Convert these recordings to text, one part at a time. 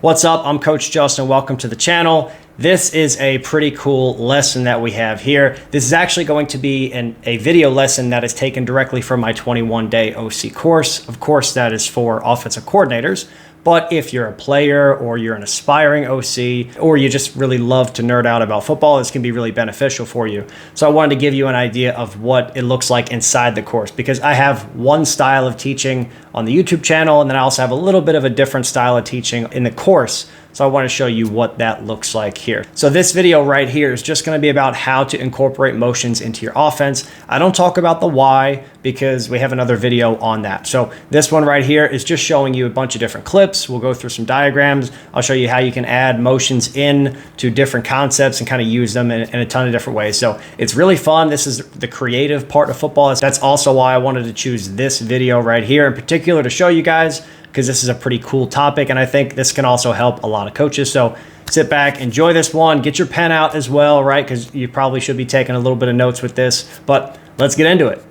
What's up? I'm Coach Justin. Welcome to the channel. This is a pretty cool lesson that we have here. This is actually going to be a video lesson that is taken directly from my 21-day OC course. Of course, that is for offensive coordinators. But if you're a player or you're an aspiring OC or you just really love to nerd out about football, this can be really beneficial for you. So I wanted to give you an idea of what it looks like inside the course, because I have one style of teaching on the YouTube channel, and then I also have a little bit of a different style of teaching in the course. So I want to show you what that looks like here. So this video right here is just going to be about how to incorporate motions into your offense. I don't talk about the why because we have another video on that. So this one right here is just showing you a bunch of different clips. We'll go through some diagrams. I'll show you how you can add motions in to different concepts and kind of use them in a ton of different ways. So it's really fun. This is the creative part of football. That's also why I wanted to choose this video right here in particular to show you guys, because this is a pretty cool topic, and I think this can also help a lot of coaches. So sit back, enjoy this one, get your pen out as well, right? Because you probably should be taking a little bit of notes with this, but let's get into it.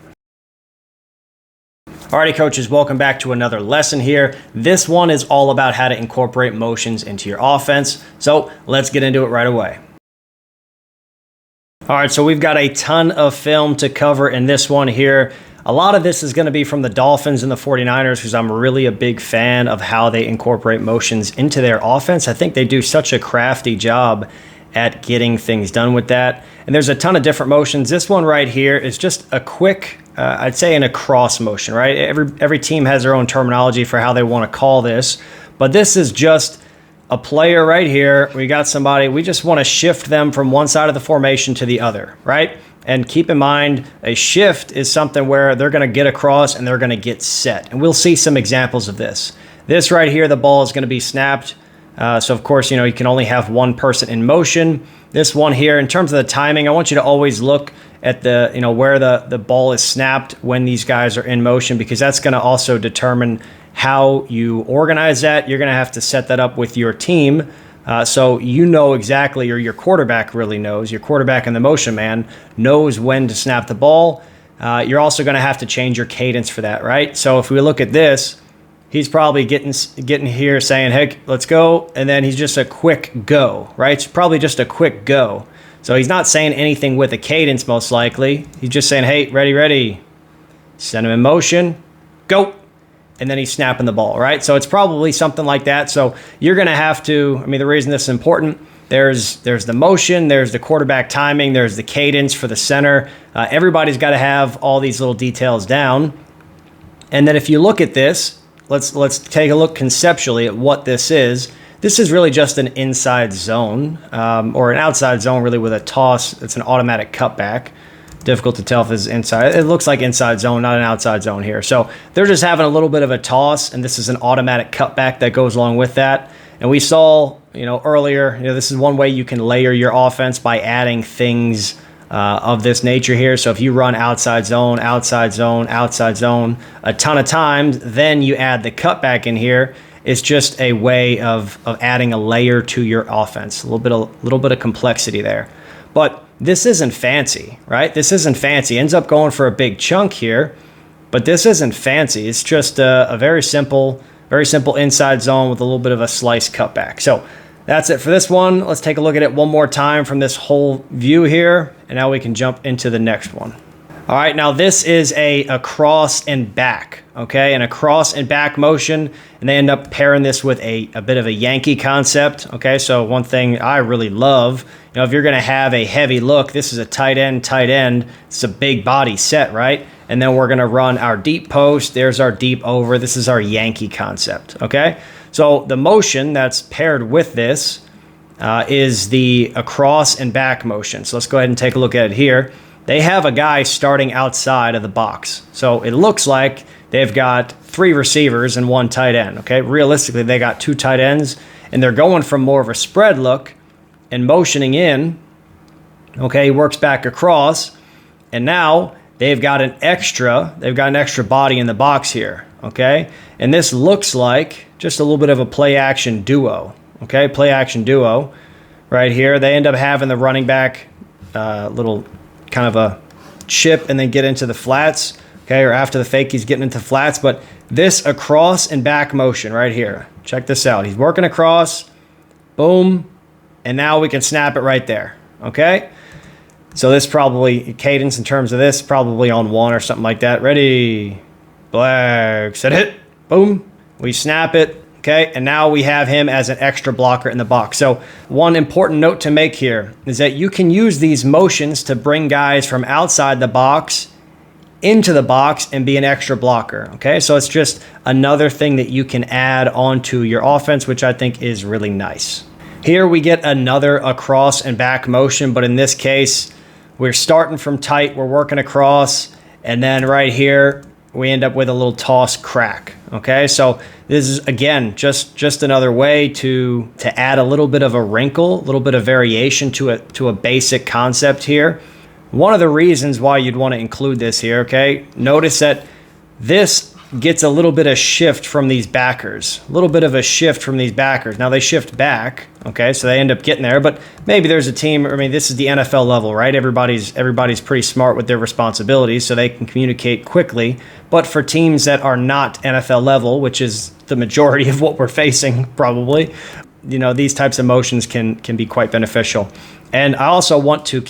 Alrighty, coaches, welcome back to another lesson here. This one is all about how to incorporate motions into your offense. So let's get into it right away. All right, so we've got a ton of film to cover in this one here. A lot of this is going to be from the Dolphins and the 49ers, because I'm really a big fan of how they incorporate motions into their offense. I think they do such a crafty job at getting things done with that. And there's a ton of different motions. This one right here is just a quick, I'd say an across motion, right? Every team has their own terminology for how they want to call this. But this is just a player right here. We got somebody, we just want to shift them from one side of the formation to the other, right? And keep in mind, a shift is something where they're going to get across and they're going to get set. And we'll see some examples of this. This right here, the ball is going to be snapped. So of course, you can only have one person in motion. This one here, in terms of the timing, I want you to always look at the, where the ball is snapped when these guys are in motion, because that's going to also determine how you organize that. You're going to have to set that up with your team. So exactly, or your quarterback really knows, your quarterback and the motion man knows when to snap the ball. You're also going to have to change your cadence for that, right? So if we look at this, he's probably getting here saying, hey, let's go. And then he's just a quick go, right? It's probably just a quick go. So he's not saying anything with a cadence, most likely. He's just saying, hey, ready. Send him in motion, go. And then he's snapping the ball, right? So it's probably something like that. So you're going to have to, the reason this is important, there's the motion, there's the quarterback timing, there's the cadence for the center. Everybody's got to have all these little details down. And then if you look at this, let's take a look conceptually at what this is. This is really just an inside zone, or an outside zone really with a toss. It's an automatic cutback. Difficult to tell if it's inside. It looks like inside zone, not an outside zone here. So they're just having a little bit of a toss, and this is an automatic cutback that goes along with that. And we saw, earlier, this is one way you can layer your offense by adding things of this nature here. So if you run outside zone, outside zone, outside zone a ton of times, then you add the cutback in here. It's just a way of adding a layer to your offense. A little bit of complexity there. But this isn't fancy, right? This isn't fancy. Ends up going for a big chunk here, but this isn't fancy. It's just a very simple inside zone with a little bit of a slice cutback. So that's it for this one. Let's take a look at it one more time from this whole view here, and now we can jump into the next one. All right, now this is a cross and back, okay? And a cross and back motion, and they end up pairing this with a bit of a Yankee concept, okay? So one thing I really love, if you're gonna have a heavy look, this is a tight end. It's a big body set, right? And then we're gonna run our deep post. There's our deep over. This is our Yankee concept, okay? So the motion that's paired with this is the across and back motion. So let's go ahead and take a look at it here. They have a guy starting outside of the box. So it looks like they've got 3 receivers and 1 tight end, okay? Realistically, they got 2 tight ends, and they're going from more of a spread look and motioning in, okay? He works back across, and now they've got an extra body in the box here, okay? And this looks like just a little bit of a play-action duo, okay? Play-action duo right here. They end up having the running back little kind of a chip and then get into the flats, okay, or after the fake he's getting into flats. But this across and back motion right here, check this out. He's working across, boom, and now we can snap it right there, okay? So this probably, cadence in terms of this, probably on 1 or something like that. Ready, black, set it, boom, we snap it, okay? And now we have him as an extra blocker in the box. So one important note to make here is that you can use these motions to bring guys from outside the box into the box and be an extra blocker, okay? So it's just another thing that you can add onto your offense, which I think is really nice. Here we get another across and back motion, but in this case, we're starting from tight, we're working across, and then right here, we end up with a little toss crack, okay? So this is, again, just another way to add a little bit of a wrinkle, a little bit of variation to a basic concept here. One of the reasons why you'd want to include this here, okay? Notice that this gets a little bit of shift from these backers. A little bit of a shift from these backers. Now they shift back, okay? So they end up getting there, but maybe there's a team, I mean, this is the NFL level, right? Everybody's pretty smart with their responsibilities, so they can communicate quickly. But for teams that are not NFL level, which is the majority of what we're facing probably, you know, these types of motions can be quite beneficial. And I also want to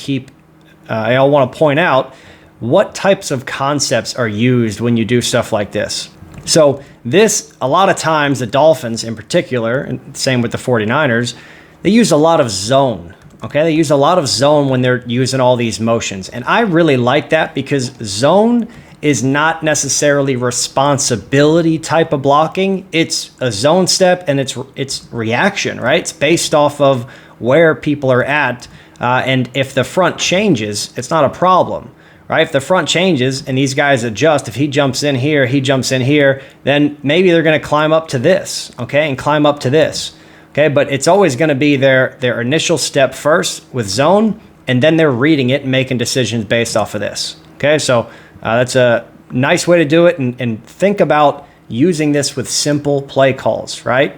I want to point out what types of concepts are used when you do stuff like this. So this, a lot of times, the Dolphins in particular, and same with the 49ers, they use a lot of zone, okay? They use a lot of zone when they're using all these motions. And I really like that because zone is not necessarily responsibility type of blocking. It's a zone step and it's reaction, right? It's based off of where people are at. And if the front changes, it's not a problem, right? If the front changes and these guys adjust, if he jumps in here, he jumps in here, then maybe they're going to climb up to this, okay, and climb up to this, okay? But it's always going to be their initial step first with zone, and then they're reading it and making decisions based off of this, okay? So that's a nice way to do it, and think about using this with simple play calls, right?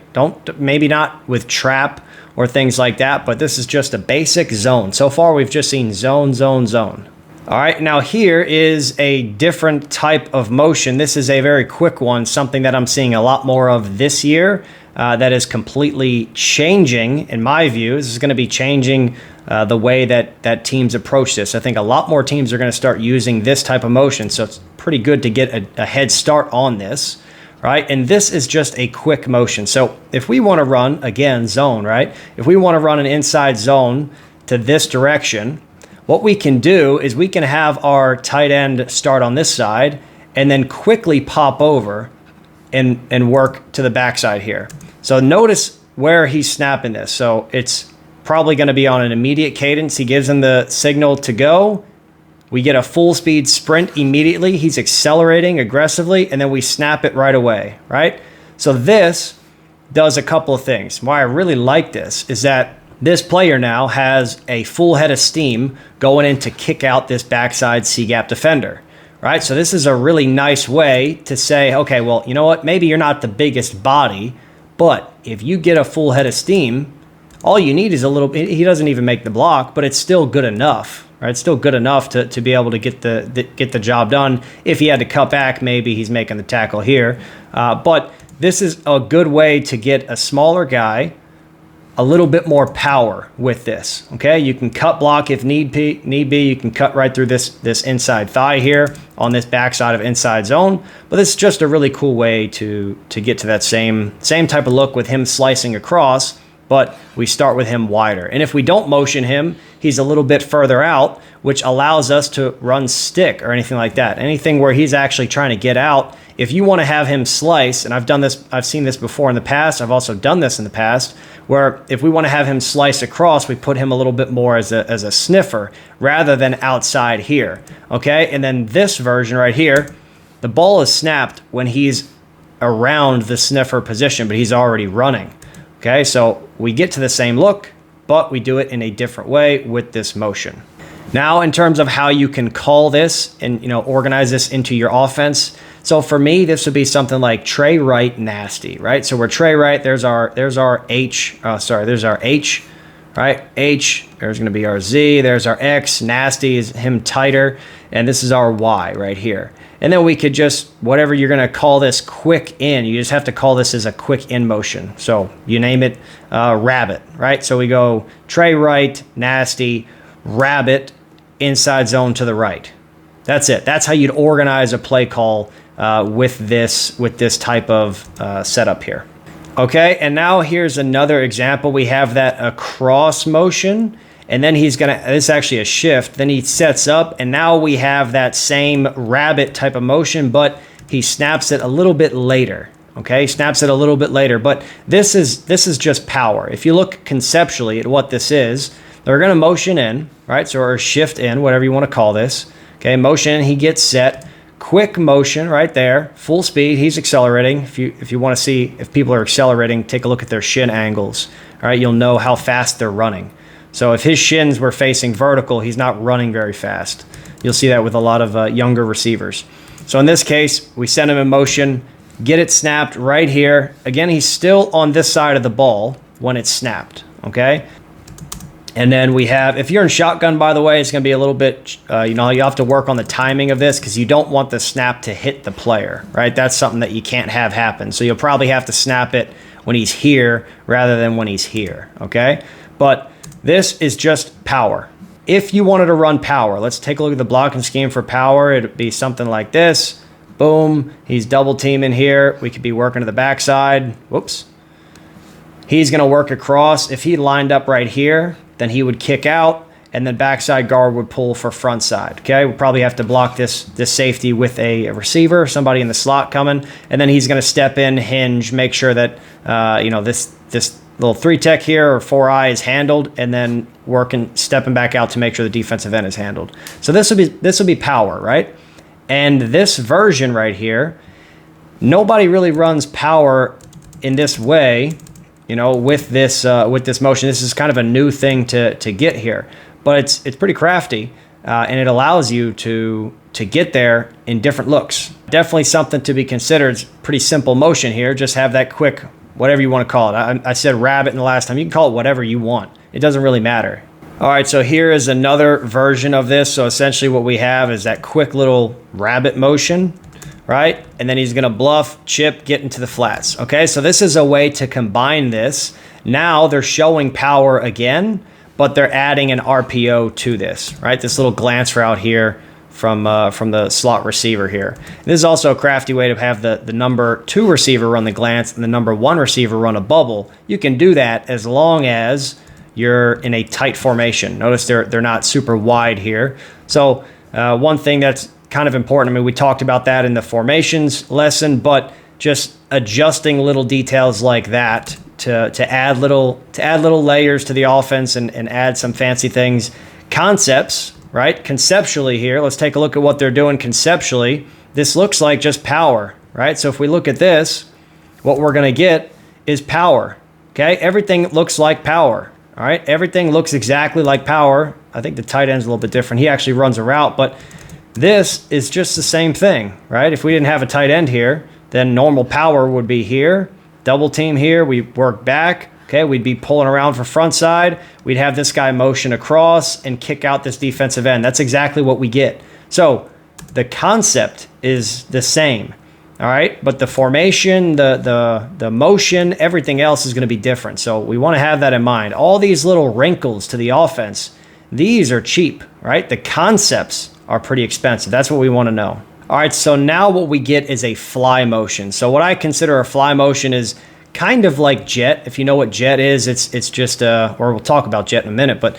Maybe not with trap or things like that, but this is just a basic zone. So far, we've just seen zone, zone, zone. All right, now here is a different type of motion. This is a very quick one, something that I'm seeing a lot more of this year that is completely changing, in my view. This is going to be changing the way that teams approach this. I think a lot more teams are going to start using this type of motion, so it's pretty good to get a head start on this. Right? And this is just a quick motion. So if we want to run, again, zone, right? If we want to run an inside zone to this direction, what we can do is we can have our tight end start on this side and then quickly pop over and work to the backside here. So notice where he's snapping this. So it's probably going to be on an immediate cadence. He gives him the signal to go. We get a full speed sprint immediately. He's accelerating aggressively, and then we snap it right away, right? So this does a couple of things. Why I really like this is that this player now has a full head of steam going in to kick out this backside C-gap defender, right? So this is a really nice way to say, okay, well, you know what? Maybe you're not the biggest body, but if you get a full head of steam, all you need is a little bit. He doesn't even make the block, but it's still good enough, right? It's still good enough to be able to get the job done. If he had to cut back, maybe he's making the tackle here. But this is a good way to get a smaller guy a little bit more power with this, okay? You can cut block if need be. You can cut right through this inside thigh here on this backside of inside zone. But this is just a really cool way to get to that same type of look with him slicing across, but we start with him wider. And if we don't motion him, he's a little bit further out, which allows us to run stick or anything like that. Anything where he's actually trying to get out. If you want to have him slice, and I've seen this before in the past, I've also done this in the past, where if we want to have him slice across, we put him a little bit more as a sniffer rather than outside here, okay? And then this version right here, the ball is snapped when he's around the sniffer position, but he's already running, okay? So we get to the same look, but we do it in a different way with this motion. Now, in terms of how you can call this and organize this into your offense, so for me, this would be something like Trey Wright nasty, right? So we're Trey Wright. There's our H. There's our H, right? H. There's going to be our Z. There's our X. Nasty is him tighter, and this is our Y right here. And then we could just, whatever you're going to call this, quick in. You just have to call this as a quick in motion. So you name it rabbit, right? So we go tray right, nasty, rabbit, inside zone to the right. That's it. That's how you'd organize a play call with this type of setup here. Okay, and now here's another example. We have that across motion. And then he's going to, this is actually a shift. Then he sets up, and now we have that same rabbit type of motion, but he snaps it a little bit later. Okay, he snaps it a little bit later, but this is just power. If you look conceptually at what this is, they're going to motion in, right? So, or shift in, whatever you want to call this. Okay, motion in, he gets set. Quick motion right there, full speed, he's accelerating. If you want to see if people are accelerating, take a look at their shin angles. All right, you'll know how fast they're running. So if his shins were facing vertical, he's not running very fast. You'll see that with a lot of younger receivers. So in this case, we send him in motion, get it snapped right here. Again, he's still on this side of the ball when it's snapped, okay? And then we have, if you're in shotgun, by the way, it's going to be a little bit, you have to work on the timing of this because you don't want the snap to hit the player, right? That's something that you can't have happen. So you'll probably have to snap it when he's here rather than when he's here, okay? But this is just power. If you wanted to run power, let's take a look at the blocking scheme for power. It'd be something like this. Boom, he's double teaming here. We could be working to the backside. Whoops. He's going to work across. If he lined up right here, then he would kick out, and then backside guard would pull for front side. Okay, we'll probably have to block this safety with a receiver, somebody in the slot coming, and then he's going to step in, hinge, make sure that this little 3-tech here or 4-eye is handled, and then stepping back out to make sure the defensive end is handled. So this will be power, right? And this version right here, nobody really runs power in this way, with this motion. This is kind of a new thing to get here, but it's pretty crafty, and it allows you to get there in different looks. Definitely something to be considered. It's pretty simple motion here. Just have that quick, whatever you want to call it. I said rabbit in the last time. You can call it whatever you want. It doesn't really matter. All right, so here is another version of this. So essentially what we have is that quick little rabbit motion, right? And then he's going to bluff, chip, get into the flats. Okay, so this is a way to combine this. Now they're showing power again, but they're adding an RPO to this, right? This little glance route here from the slot receiver here. This is also a crafty way to have the number 2 receiver run the glance and the number 1 receiver run a bubble. You can do that as long as you're in a tight formation. Notice they're not super wide here. So one thing that's kind of important, I mean, we talked about that in the formations lesson, but just adjusting little details like that to add little layers to the offense and add some fancy things. Concepts, right? Conceptually here, let's take a look at what they're doing conceptually. This looks like just power, right? So if we look at this, what we're going to get is power, okay? Everything looks like power, all right? Everything looks exactly like power. I think the tight end's a little bit different. He actually runs a route, but this is just the same thing, right? If we didn't have a tight end here, then normal power would be here, double team here, we work back, okay, we'd be pulling around for front side. We'd have this guy motion across and kick out this defensive end. That's exactly what we get. So the concept is the same, all right? But the formation, the motion, everything else is going to be different. So we want to have that in mind. All these little wrinkles to the offense, these are cheap, right? The concepts are pretty expensive. That's what we want to know. All right, so now what we get is a fly motion. So what I consider a fly motion is kind of like jet. If you know what jet is, it's just, or we'll talk about jet in a minute, but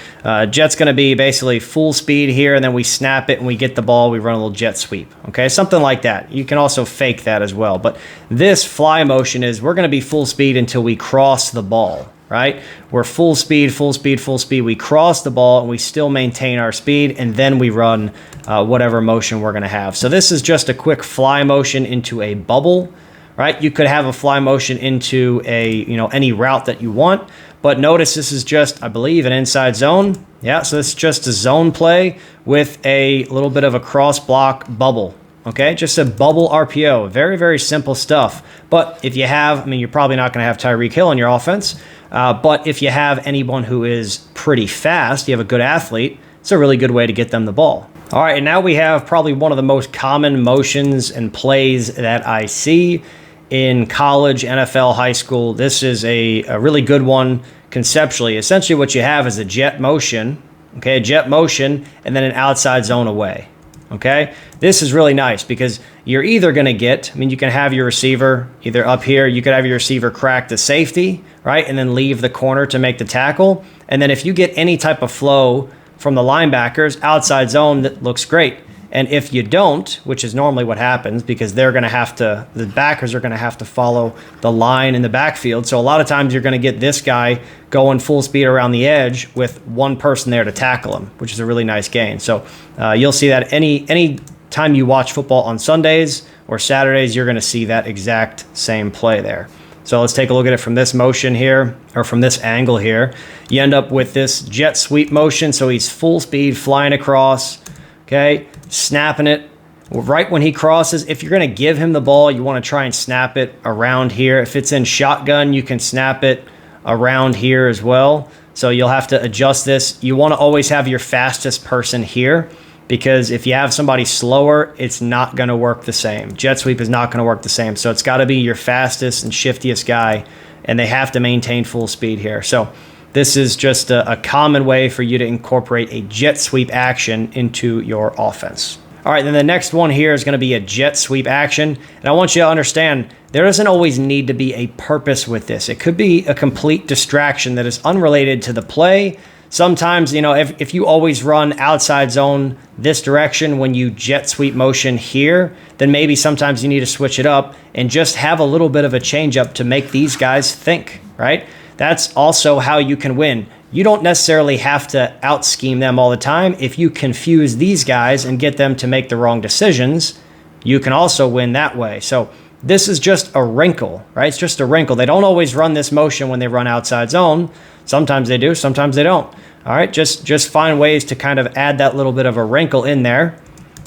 jet's going to be basically full speed here, and then we snap it and we get the ball, we run a little jet sweep, okay? Something like that. You can also fake that as well, but this fly motion is we're going to be full speed until we cross the ball, right? We're full speed, full speed, full speed. We cross the ball and we still maintain our speed, and then we run whatever motion we're going to have. So this is just a quick fly motion into a bubble, right? You could have a fly motion into a, any route that you want, but notice this is just, I believe, an inside zone. Yeah, so it's just a zone play with a little bit of a cross block bubble. Okay, just a bubble RPO. Very, very simple stuff. But if you have, you're probably not going to have Tyreek Hill in your offense, but if you have anyone who is pretty fast, you have a good athlete, it's a really good way to get them the ball. All right, and now we have probably one of the most common motions and plays that I see in college, NFL, high school. This is a really good one conceptually. Essentially what you have is a jet motion, okay, a jet motion, and then an outside zone away, okay? This is really nice because you're either going to get, I mean, you can have your receiver either up here, you could have your receiver crack the safety, right, and then leave the corner to make the tackle. And then if you get any type of flow from the linebackers, outside zone, that looks great. And if you don't, which is normally what happens because they're going to have to, the backers are going to have to follow the line in the backfield. So a lot of times you're going to get this guy going full speed around the edge with one person there to tackle him, which is a really nice gain. So you'll see that any time you watch football on Sundays or Saturdays, you're going to see that exact same play there. So let's take a look at it from this motion here, or from this angle here. You end up with this jet sweep motion, so he's full speed flying across, okay, snapping it. Right when he crosses, if you're going to give him the ball, you want to try and snap it around here. If it's in shotgun, you can snap it around here as well. So you'll have to adjust this. You want to always have your fastest person here, because if you have somebody slower, it's not going to work the same. Jet sweep is not going to work the same. So it's got to be your fastest and shiftiest guy, and they have to maintain full speed here. So this is just a common way for you to incorporate a jet sweep action into your offense. All right, then the next one here is going to be a jet sweep action. And I want you to understand, there doesn't always need to be a purpose with this. It could be a complete distraction that is unrelated to the play. Sometimes, you know, if you always run outside zone this direction when you jet sweep motion here, then maybe sometimes you need to switch it up and just have a little bit of a change up to make these guys think, right? That's also how you can win. You don't necessarily have to out scheme them all the time. If you confuse these guys and get them to make the wrong decisions, you can also win that way. So this is just a wrinkle, right? It's just a wrinkle. They don't always run this motion when they run outside zone. Sometimes they do, sometimes they don't. All right, just find ways to kind of add that little bit of a wrinkle in there.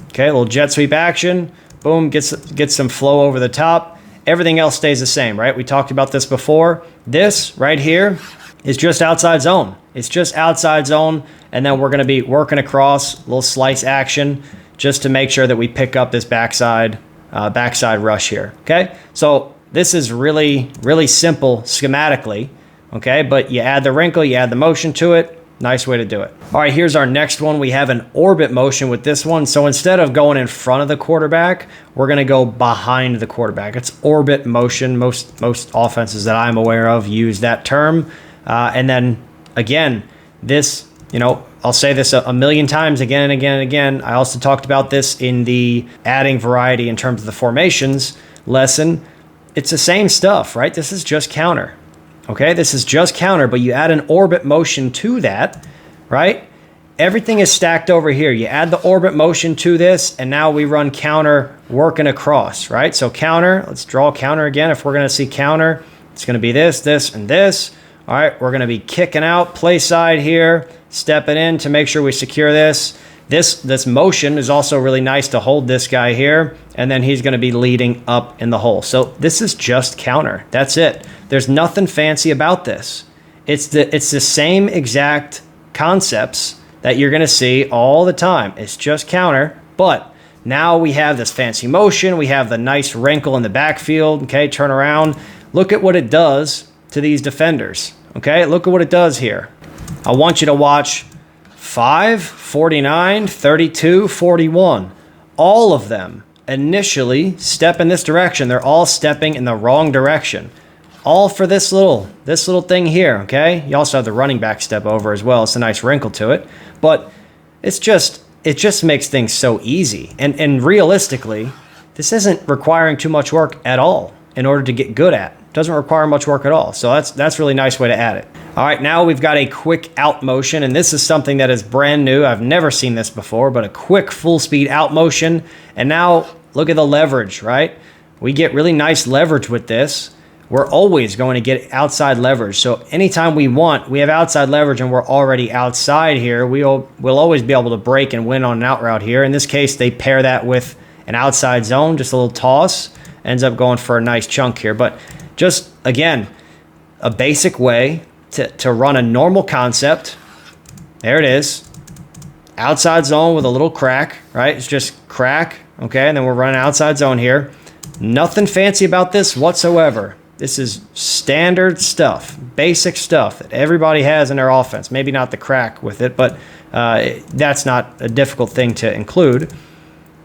Okay, a little jet sweep action. Boom, get some flow over the top. Everything else stays the same, right? We talked about this before. This right here is just outside zone. It's just outside zone, and then we're going to be working across, a little slice action, just to make sure that we pick up this backside rush here. Okay, so this is really, really simple schematically. Okay, but you add the wrinkle, you add the motion to it. Nice way to do it. All right, here's our next one. We have an orbit motion with this one. So instead of going in front of the quarterback, we're going to go behind the quarterback. It's orbit motion. Most offenses that I'm aware of use that term. And then again, this, you know, I'll say this a million times again and again and again. I also talked about this in the adding variety in terms of the formations lesson. It's the same stuff, right? This is just counter. Okay, this is just counter, but you add an orbit motion to that, right? Everything is stacked over here. You add the orbit motion to this, and now we run counter working across, right? So counter, let's draw counter again. If we're going to see counter, it's going to be this, this, and this. All right, we're going to be kicking out, play side here, stepping in to make sure we secure this. This motion is also really nice to hold this guy here, and then he's going to be leading up in the hole. So this is just counter. That's it. There's nothing fancy about this. It's the same exact concepts that you're going to see all the time. It's just counter, but now we have this fancy motion. We have the nice wrinkle in the backfield. Okay, turn around. Look at what it does to these defenders. Okay, look at what it does here. I want you to watch 5, 49, 32, 41. All of them initially step in this direction. They're all stepping in the wrong direction. All for this little thing here, okay? You also have the running back step over as well. It's a nice wrinkle to it. But it just makes things so easy. And realistically, this isn't requiring too much work at all in order to get good at. It doesn't require much work at all. So that's a really nice way to add it. All right, now we've got a quick out motion, and this is something that is brand new. I've never seen this before, but a quick full speed out motion. And now look at the leverage, right? We get really nice leverage with this. We're always going to get outside leverage. So anytime we have outside leverage and we're already outside here, we'll always be able to break and win on an out route here. In this case, they pair that with an outside zone, just a little toss, ends up going for a nice chunk here. But just, again, a basic way to run a normal concept. There it is. outside zone with a little crack, right? It's just crack, okay? And then we're running outside zone here. Nothing fancy about this whatsoever. This is standard stuff, basic stuff that everybody has in their offense. Maybe not the crack with it, but that's not a difficult thing to include.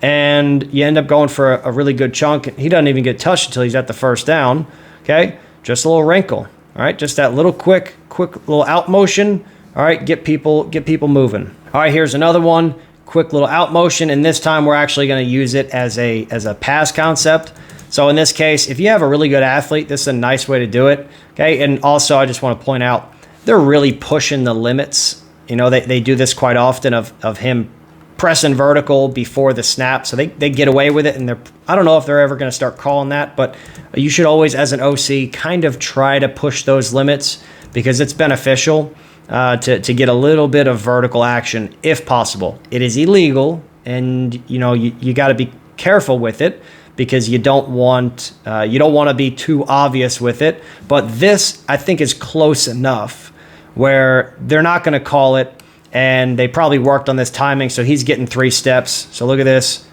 And you end up going for a really good chunk. He doesn't even get touched until he's at the first down, okay? Just a little wrinkle, all right? Just that little quick little out motion, all right? Get people moving. All right, here's another one. Quick little out motion, and this time we're actually going to use it as a pass concept. So in this case, if you have a really good athlete, this is a nice way to do it, okay? And also, I just want to point out, they're really pushing the limits. You know, they do this quite often of him pressing vertical before the snap, so they get away with it, and I don't know if they're ever going to start calling that, but you should always, as an OC, kind of try to push those limits because it's beneficial to get a little bit of vertical action if possible. It is illegal, and you got to be careful with it because you don't want to be too obvious with it. But this, I think, is close enough where they're not going to call it, and they probably worked on this timing, so he's getting 3 steps. So look at this,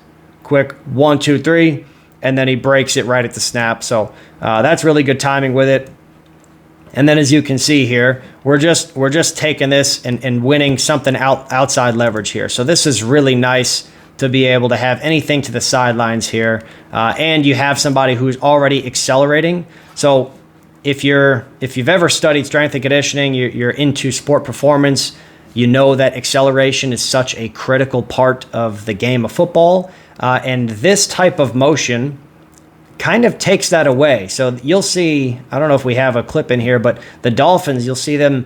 quick 1, 2, 3, and then he breaks it right at the snap. So that's really good timing with it. And then as you can see here, we're just taking this and winning something outside leverage here. So this is really nice to be able to have anything to the sidelines here, and you have somebody who's already accelerating. So if you've ever studied strength and conditioning, you're into sport performance, you know that acceleration is such a critical part of the game of football, and this type of motion kind of takes that away. So you'll see, I don't know if we have a clip in here, but the Dolphins, you'll see them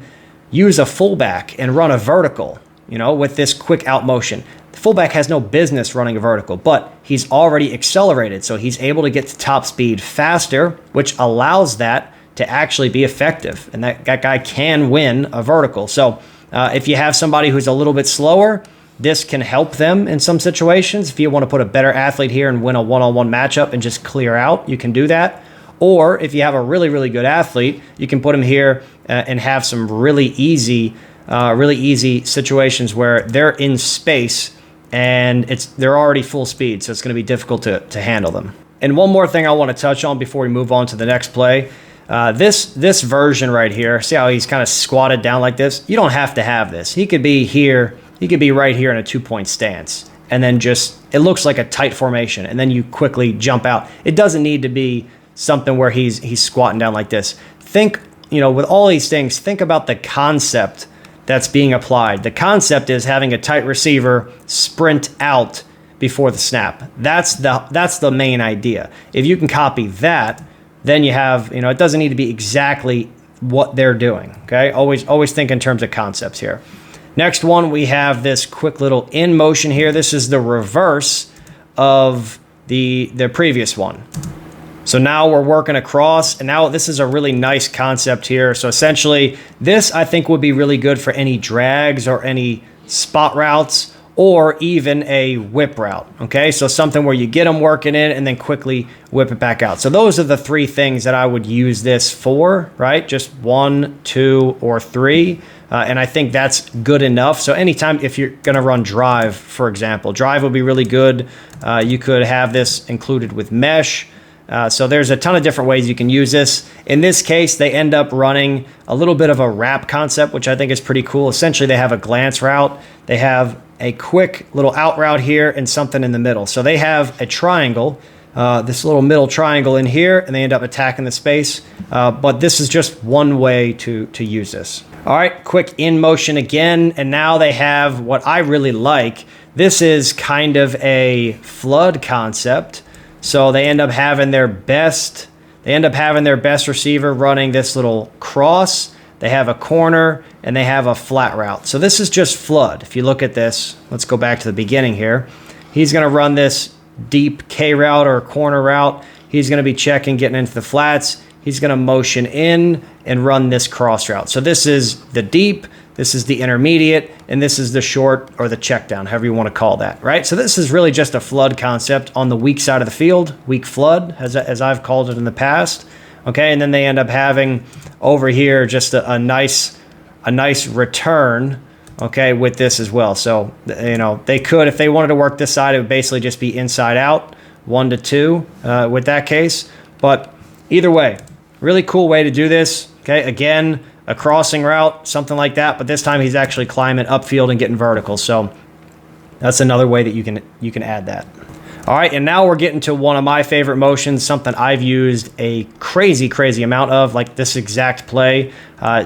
use a fullback and run a vertical, with this quick out motion. The fullback has no business running a vertical, but he's already accelerated, so he's able to get to top speed faster, which allows that to actually be effective, and that guy can win a vertical. So if you have somebody who's a little bit slower, this can help them in some situations. If you want to put a better athlete here and win a one-on-one matchup and just clear out, you can do that. Or if you have a really, really good athlete, you can put him here and have some really easy situations where they're in space and they're already full speed, so it's going to be difficult to handle them. And one more thing I want to touch on before we move on to the next play. This version right here, see how he's kind of squatted down like this? You don't have to have this. He could be here. He could be right here in a 2-point stance, and then it looks like a tight formation, and then you quickly jump out. It doesn't need to be something where he's squatting down like this. Think, with all these things, think about the concept that's being applied. The concept is having a tight receiver sprint out before the snap. That's the main idea. If you can copy that, then you have, it doesn't need to be exactly what they're doing, okay? Always think in terms of concepts here. Next one, we have this quick little in motion here. This is the reverse of the previous one. So now we're working across, and now this is a really nice concept here. So essentially, this I think would be really good for any drags or any spot routes or even a whip route, okay? So something where you get them working in and then quickly whip it back out. So those are the 3 things that I would use this for, right? Just 1, 2, or 3. And I think that's good enough. So anytime if you're going to run drive, for example, drive would be really good. You could have this included with mesh. So there's a ton of different ways you can use this. In this case, they end up running a little bit of a wrap concept, which I think is pretty cool. Essentially, they have a glance route. They have a quick little out route here and something in the middle. So they have a triangle, this little middle triangle in here, and they end up attacking the space. But this is just one way to use this. All right, quick in motion again, and now they have what I really like. This is kind of a flood concept. So they end up having their best receiver running this little cross. They have a corner and they have a flat route. So this is just flood. If you look at this, let's go back to the beginning here. He's going to run this deep K route or corner route. He's going to be checking, getting into the flats. He's going to motion in and run this cross route. So this is the deep, this is the intermediate, and this is the short or the check down, however you want to call that, right? So this is really just a flood concept on the weak side of the field, weak flood, as I've called it in the past. Okay, and then they end up having over here just a nice return okay, with this as well. So, you know, they could, if they wanted to work this side, it would basically just be inside out, 1 to 2 with that case. But either way, really cool way to do this. Okay, again, a crossing route, something like that, but this time he's actually climbing upfield and getting vertical. So that's another way that you can add that. All right, and now we're getting to one of my favorite motions, something I've used a crazy amount of, like this exact play.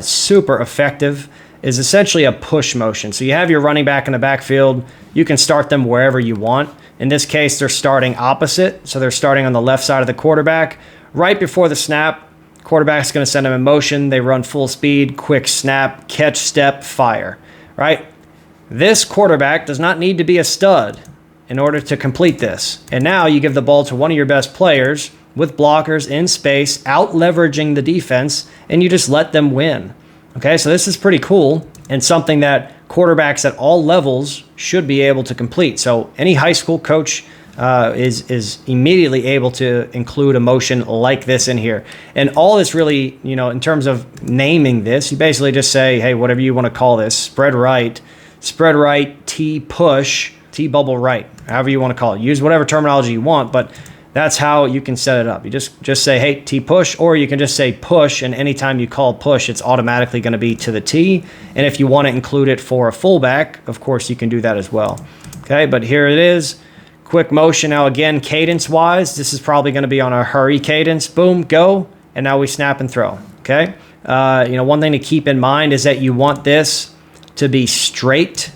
Super effective, is essentially a push motion. So you have your running back in the backfield. You can start them wherever you want. In this case, they're starting opposite. So they're starting on the left side of the quarterback. Right before the snap, quarterback's going to send them in motion. They run full speed, quick snap, catch, step, fire, right? This quarterback does not need to be a stud in order to complete this. And now you give the ball to one of your best players with blockers in space, out leveraging the defense, and you just let them win. Okay, so this is pretty cool and something that quarterbacks at all levels should be able to complete. So any high school coach is immediately able to include a motion like this in here. And all this really, you know, in terms of naming this, you basically just say, hey, whatever you want to call this, spread right, T push, T bubble right, however you want to call it. Use whatever terminology you want, but that's how you can set it up. You just say, hey, T push, or you can just say push, and anytime you call push, it's automatically going to be to the T. And if you want to include it for a fullback, of course, you can do that as well. Okay, but here it is. Quick motion. Now, again, cadence-wise, this is probably going to be on a hurry cadence. Boom, go, and now we snap and throw. Okay? You know, one thing to keep in mind is that you want this to be straight,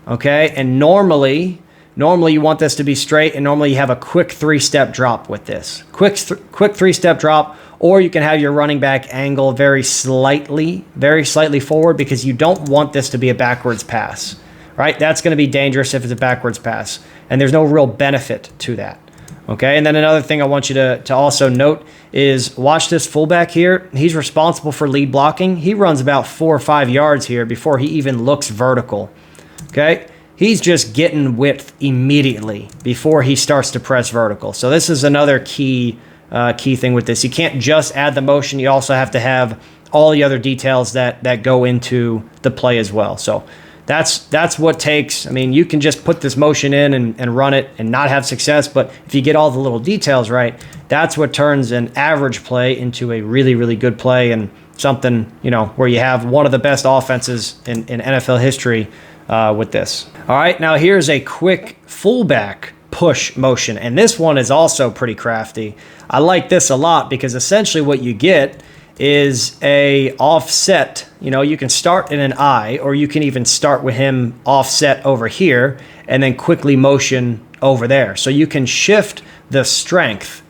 okay? And normally you want this to be straight, and normally you have a quick 3-step drop with this. Quick 3-step drop, or you can have your running back angle very slightly forward, because you don't want this to be a backwards pass, right? That's going to be dangerous if it's a backwards pass, and there's no real benefit to that, okay? And then another thing I want you to also note is watch this fullback here. He's responsible for lead blocking. He runs about 4 or 5 yards here before he even looks vertical, okay? He's just getting width immediately before he starts to press vertical. So this is another key thing with this. You can't just add the motion. You also have to have all the other details that go into the play as well. So that's what takes. I mean, you can just put this motion in and run it and not have success. But if you get all the little details right, that's what turns an average play into a really good play, and something, you know, where you have one of the best offenses in NFL history with this. All right, now here's a quick fullback push motion, and this one is also pretty crafty. I like this a lot because essentially what you get is a offset. You know, you can start in an I, or you can even start with him offset over here and then quickly motion over there. So you can shift the strength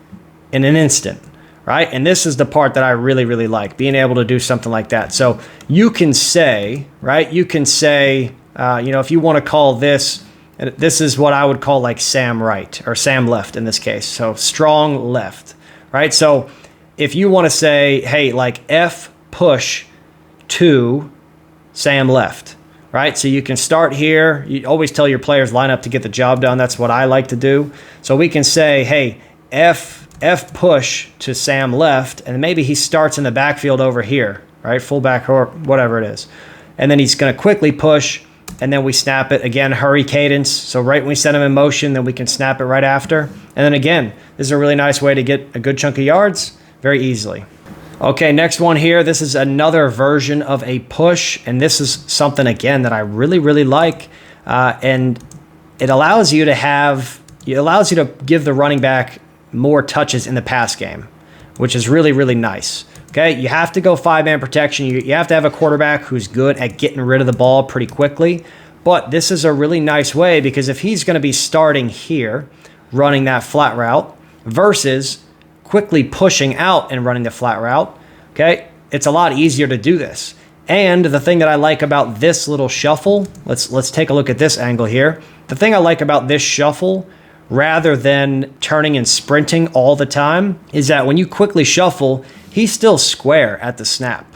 in an instant, right? And this is the part that I really like, being able to do something like that. So you can say, right, you can say, you know, if you want to call this, this is what I would call like Sam right, or Sam left in this case. So strong left, right? So if you want to say, hey, like F push to Sam left, right? So you can start here. You always tell your players line up to get the job done. That's what I like to do. So we can say, hey, F push to Sam left, and maybe he starts in the backfield over here, right? Fullback or whatever it is. And then he's going to quickly push, and then we snap it. Again, hurry cadence. So right when we set him in motion, then we can snap it right after. And then again, this is a really nice way to get a good chunk of yards very easily. Okay, next one here. This is another version of a push, and this is something, again, that I really like. And it allows you to give the running back more touches in the pass game, which is really nice. Okay, you have to go 5-man protection. You have to have a quarterback who's good at getting rid of the ball pretty quickly. But this is a really nice way, because if he's going to be starting here, running that flat route, versus quickly pushing out and running the flat route, okay, it's a lot easier to do this. And the thing that I like about this little shuffle, let's take a look at this angle here. The thing I like about this shuffle, rather than turning and sprinting all the time, is that when you quickly shuffle, he's still square at the snap.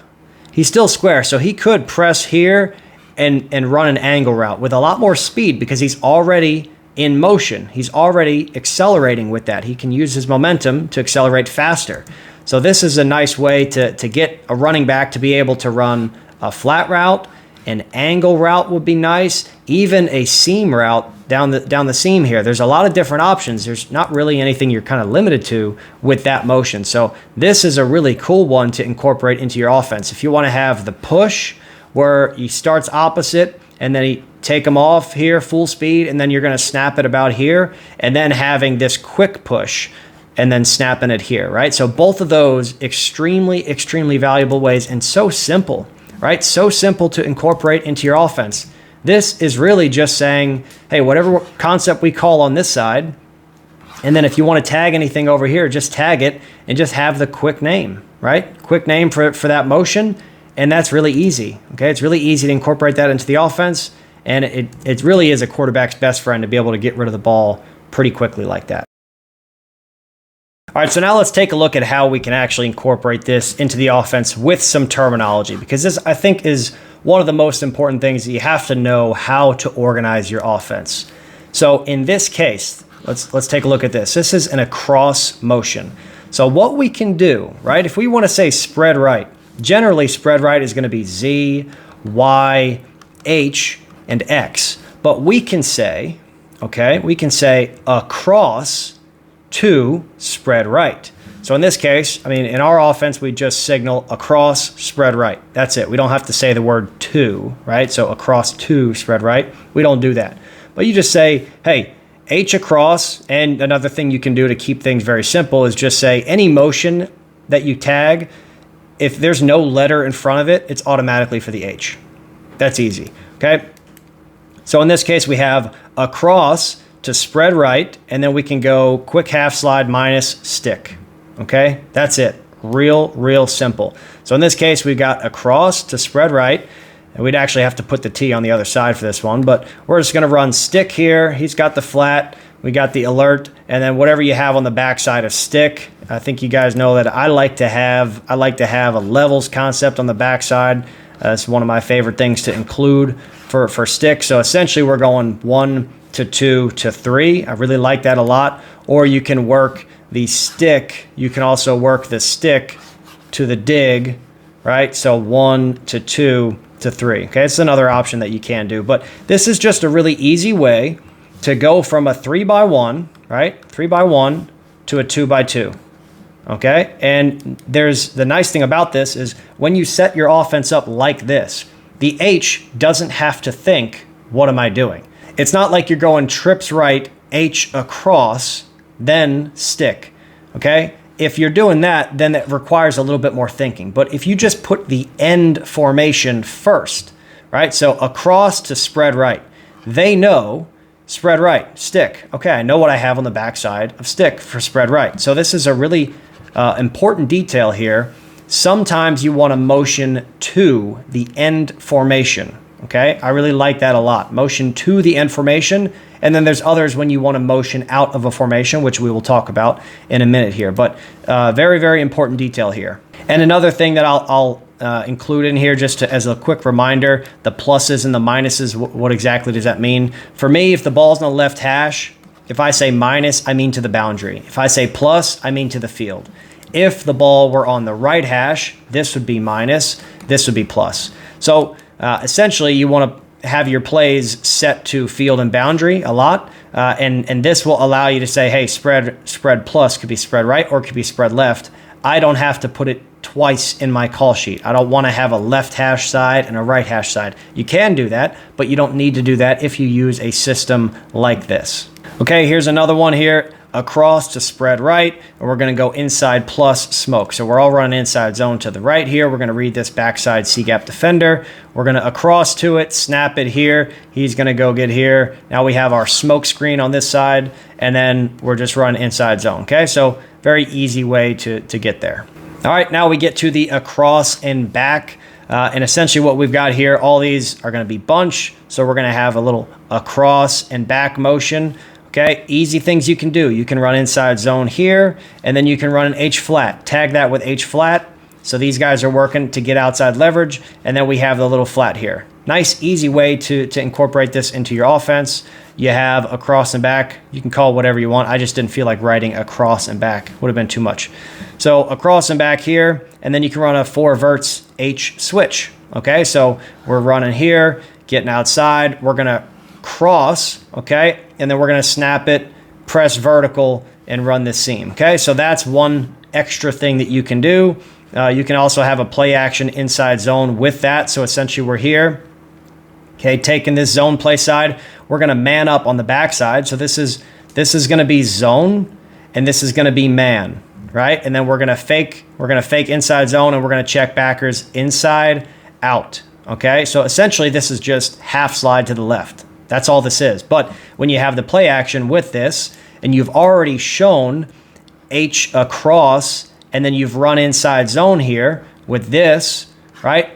He's still square, so he could press here and run an angle route with a lot more speed, because he's already in motion. He's already accelerating with that. He can use his momentum to accelerate faster. So this is a nice way to get a running back to be able to run a flat route An angle route would be nice. Even a seam route down the seam here. There's a lot of different options. There's not really anything you're kind of limited to with that motion. So this is a really cool one to incorporate into your offense. If you want to have the push where he starts opposite and then he take them off here full speed, and then you're going to snap it about here, and then having this quick push and then snapping it here, right? So both of those extremely valuable ways, and so simple, right? So simple to incorporate into your offense. This is really just saying, hey, whatever concept we call on this side, and then if you want to tag anything over here, just tag it and just have the quick name, right? Quick name for that motion, and that's really easy, okay? It's really easy to incorporate that into the offense, and it really is a quarterback's best friend to be able to get rid of the ball pretty quickly like that. All right, so now let's take a look at how we can actually incorporate this into the offense with some terminology, because this, I think, is one of the most important things that you have to know how to organize your offense. So in this case, let's take a look at this. This is an across motion. So what we can do, right, if we want to say spread right, generally spread right is going to be Z, Y, H, and X. But we can say, okay, we can say across to spread right. So in this case, I mean, in our offense, we just signal across, spread right. That's it. We don't have to say the word to, right? So across to spread right. We don't do that. But you just say, hey, H across, and another thing you can do to keep things very simple is just say any motion that you tag, if there's no letter in front of it, it's automatically for the H. That's easy, okay? So in this case, we have across to spread right, and then we can go quick half slide minus stick. Okay, that's it. Real simple. So in this case, we've got across to spread right, and we'd actually have to put the T on the other side for this one, but we're just going to run stick here. He's got the flat, we got the alert, and then whatever you have on the backside of stick. I think you guys know that I like to have a levels concept on the backside. It's one of my favorite things to include for stick. So essentially, we're going 1 to 2 to 3. I really like that a lot. Or you can work the stick. You can also work the stick to the dig, right? So 1 to 2 to 3. Okay, it's another option that you can do. But this is just a really easy way to go from a 3x1, right? 3x1 to a 2x2. Okay, and there's the nice thing about this is when you set your offense up like this, the H doesn't have to think, what am I doing? It's not like you're going trips right, H across, then stick, okay? If you're doing that, then it requires a little bit more thinking. But if you just put the end formation first, right? So across to spread right, they know spread right, stick. Okay, I know what I have on the backside of stick for spread right. So this is a really important detail here. Sometimes you want to motion to the end formation. Okay, I really like that a lot. Motion to the end formation, and then there's others when you want to motion out of a formation, which we will talk about in a minute here. But very important detail here. And another thing that I'll include in here just as a quick reminder, the pluses and the minuses, what exactly does that mean? For me, if the ball's on the left hash, if I say minus, I mean to the boundary. If I say plus, I mean to the field. If the ball were on the right hash, this would be minus, this would be plus. So essentially, you want to have your plays set to field and boundary a lot, and this will allow you to say, hey, spread plus could be spread right or it could be spread left. I don't have to put it twice in my call sheet. I don't want to have a left hash side and a right hash side. You can do that, but you don't need to do that if you use a system like this. Okay, here's another one here. Across to spread right, and we're going to go inside plus smoke. So we're all running inside zone to the right here. We're going to read this backside C-gap defender. We're going to across to it, snap it here. He's going to go get here. Now we have our smoke screen on this side, and then we're just running inside zone. Okay, so very easy way to get there. All right, now we get to the across and back. And essentially what we've got here, all these are going to be bunch. So we're going to have a little across and back motion. Okay, easy things you can do. You can run inside zone here, and then you can run an H flat. Tag that with H flat. So these guys are working to get outside leverage, and then we have the little flat here. Nice, easy way to incorporate this into your offense. You have across and back. You can call whatever you want. I just didn't feel like writing across and back. Would have been too much. So across and back here, and then you can run a 4 verts H switch. Okay, so we're running here, getting outside. We're going to cross, okay, and then we're going to snap it, press vertical, and run this seam. Okay, so that's one extra thing that you can do. You can also have a play action inside zone with that. So essentially we're here, okay, taking this zone play side. We're going to man up on the backside. So this is going to be zone, and this is going to be man, right? And then we're going to fake inside zone, and we're going to check backers inside, out. Okay, so essentially this is just half slide to the left. That's all this is. But when you have the play action with this, and you've already shown H across, and then you've run inside zone here with this, right?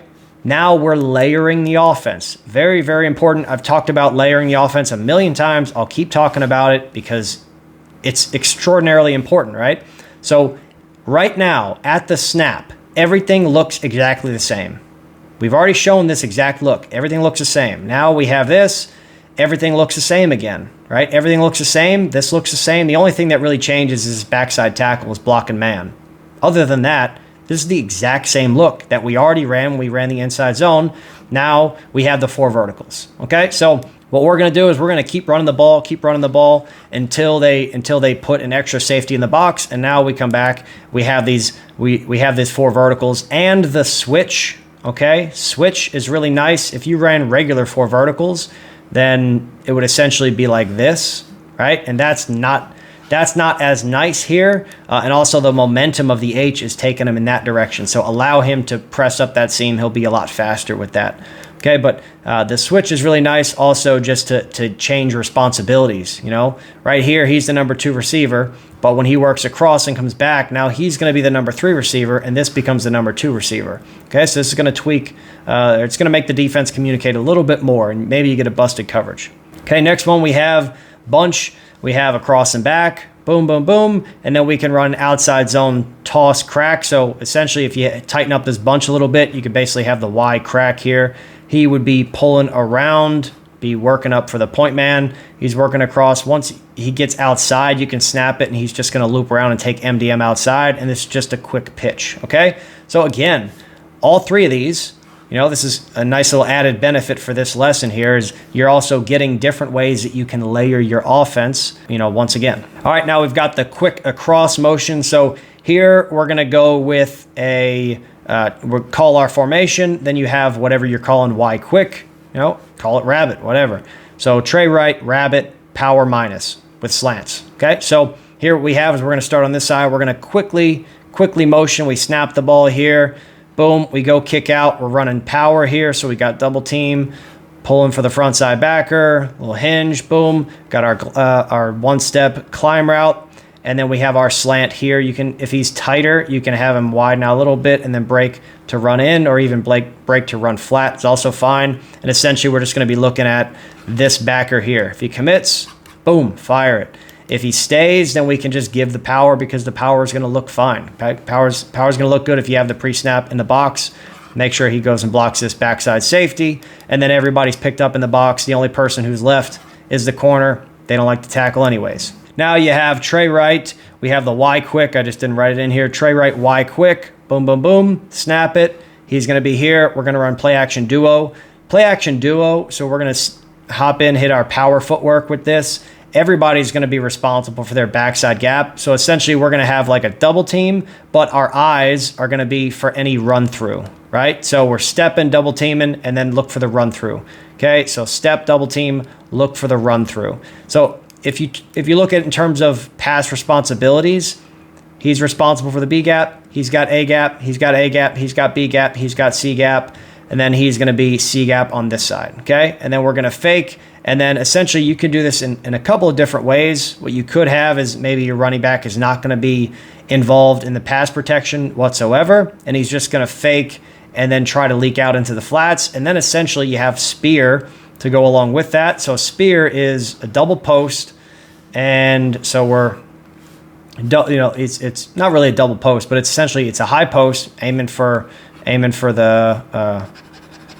Now we're layering the offense. Very, very important. I've talked about layering the offense a million times. I'll keep talking about it because it's extraordinarily important, right? So right now at the snap, everything looks exactly the same. We've already shown this exact look. Everything looks the same. Now we have this. Everything looks the same again, right? Everything looks the same. This looks the same. The only thing that really changes is backside tackle is block and man. Other than that, this is the exact same look that we already ran when we ran the inside zone. Now we have the 4 verticals, okay? So what we're going to do is we're going to keep running the ball until they put an extra safety in the box. And now we come back. We have these 4 verticals and the switch, okay? Switch is really nice. If you ran regular 4 verticals, then it would essentially be like this, right? And that's not as nice here. And also the momentum of the H is taking him in that direction. So allow him to press up that seam. He'll be a lot faster with that. Okay, but the switch is really nice also just to change responsibilities. You know, right here, he's the number 2 receiver. But when he works across and comes back, now he's going to be the number 3 receiver, and this becomes the number 2 receiver. Okay, so this is going to tweak. It's going to make the defense communicate a little bit more, and maybe you get a busted coverage. Okay, next one we have bunch. We have across and back. Boom, boom, boom. And then we can run outside zone toss crack. So essentially, if you tighten up this bunch a little bit, you could basically have the Y crack here. He would be pulling around, be working up for the point man. He's working across. Once he gets outside, you can snap it, and he's just going to loop around and take MDM outside, and it's just a quick pitch, okay? So again, all 3 of these, you know, this is a nice little added benefit for this lesson here is you're also getting different ways that you can layer your offense, you know, once again. All right, now we've got the quick across motion. So here we're going to go with we'll call our formation. Then you have whatever you're calling Y quick, you know, call it rabbit, whatever. So tray right, rabbit, power minus with slants. Okay, so here what we have is we're going to start on this side. We're going to quickly motion. We snap the ball here. Boom, we go kick out. We're running power here, so we got double team, pulling for the front side backer, little hinge, boom. Got our one-step climb route, and then we have our slant here. You can, if he's tighter, you can have him widen out a little bit and then break to run in, or even break to run flat. It's also fine. And essentially, we're just going to be looking at this backer here. If he commits, boom, fire it. If he stays, then we can just give the power because the power is going to look fine. Okay? Power's going to look good if you have the pre-snap in the box. Make sure he goes and blocks this backside safety. And then everybody's picked up in the box. The only person who's left is the corner. They don't like to tackle anyways. Now you have tray right. We have the Y quick. I just didn't write it in here. Tray right, Y quick. Boom, boom, boom. Snap it. He's going to be here. We're going to run play action duo. Play action duo. So we're going to hop in, hit our power footwork with this. Everybody's going to be responsible for their backside gap. So essentially we're going to have like a double team, but our eyes are going to be for any run through, right? So we're stepping, double teaming, and then look for the run through. Okay, so step, double team, look for the run through. So if you look at it in terms of pass responsibilities, he's responsible for the B gap, he's got A gap, he's got A gap, he's got B gap, he's got C gap, and then he's going to be C gap on this side, okay? And then we're going to fake, and then essentially you can do this in a couple of different ways. What you could have is maybe your running back is not going to be involved in the pass protection whatsoever, and he's just going to fake and then try to leak out into the flats, and then essentially you have spear to go along with that. So spear is a double post, and so we're, you know, it's not really a double post, but it's essentially it's a high post aiming for the